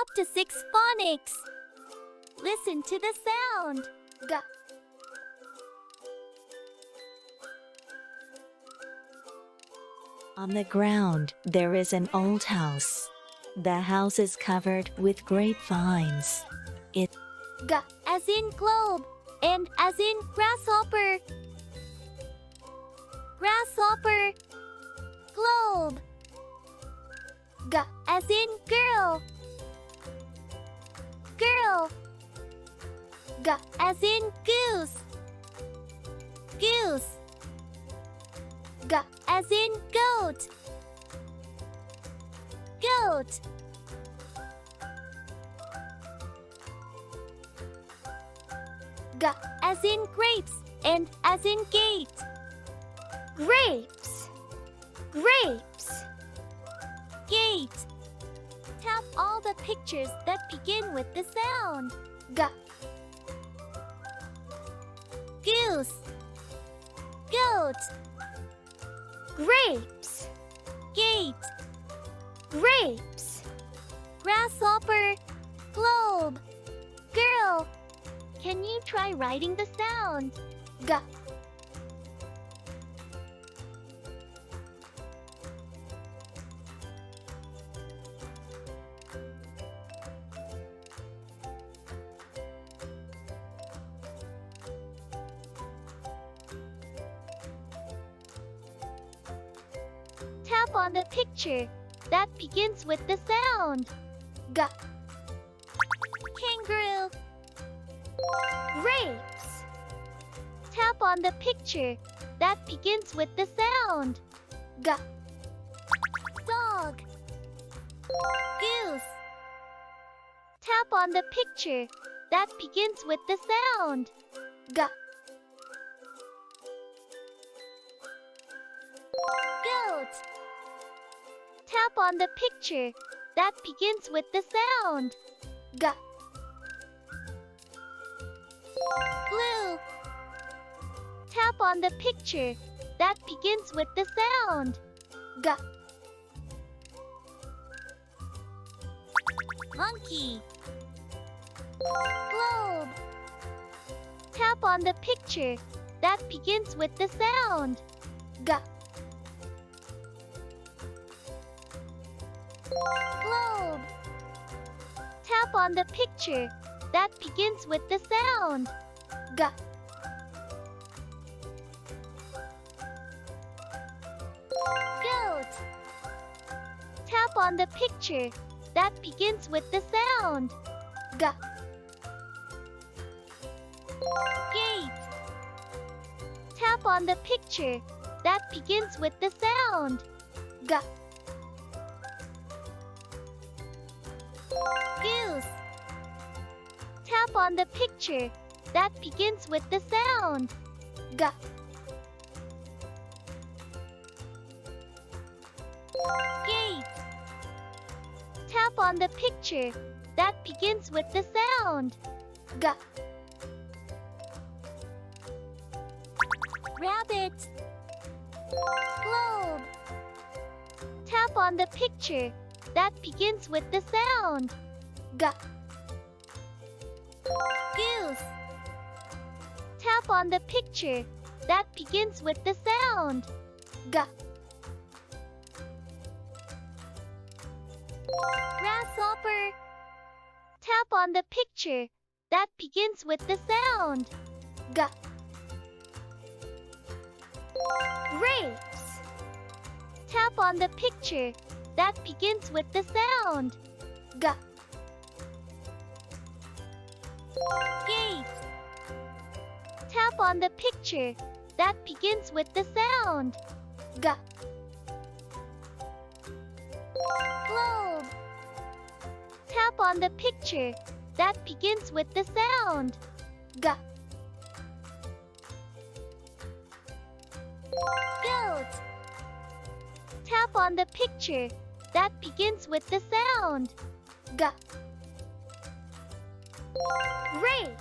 UptoSix Phonics. Listen to the sound. G. On the ground, there is an old house. The house is covered with grapevines. G as in globe and as in grasshopper. Grasshopper. Globe. G as in girl. Girl. G as in goose. Goose. G as in goat. Goat. G as in grapes and as in gate. Grapes. Grapes. Gate. Tap all the pictures that begin with the sound. G. Goose. Goat. Grapes. Gate. Grapes. Grasshopper. Globe. Girl. Can you try writing the sound? G. Tap on the picture that begins with the sound. G. Kangaroo. Grapes. Tap on the picture that begins with the sound. G. Dog. Goose. Tap on the picture that begins with the sound. G. Goat. Tap on the picture that begins with the sound. G. Glue. Tap on the picture that begins with the sound. G. Monkey. Globe. Tap on the picture that begins with the sound. G. Globe. Tap on the picture that begins with the sound. G. Goat. Tap on the picture that begins with the sound. G. Gate. Tap on the picture that begins with the sound. G. Goose. Tap on the picture that begins with the sound. G. Gate. Tap on the picture that begins with the sound. G. Rabbit. Globe. Tap on the picture that begins with the sound. G. Goose. Tap on the picture that begins with the sound. G. Grasshopper. Tap on the picture that begins with the sound. G. Grapes. Tap on the picture that begins with the sound. G. Gate. Tap on the picture that begins with the sound. G. Globe. Tap on the picture that begins with the sound. G. Goat. Tap on the picture that begins with the sound. G. Grape.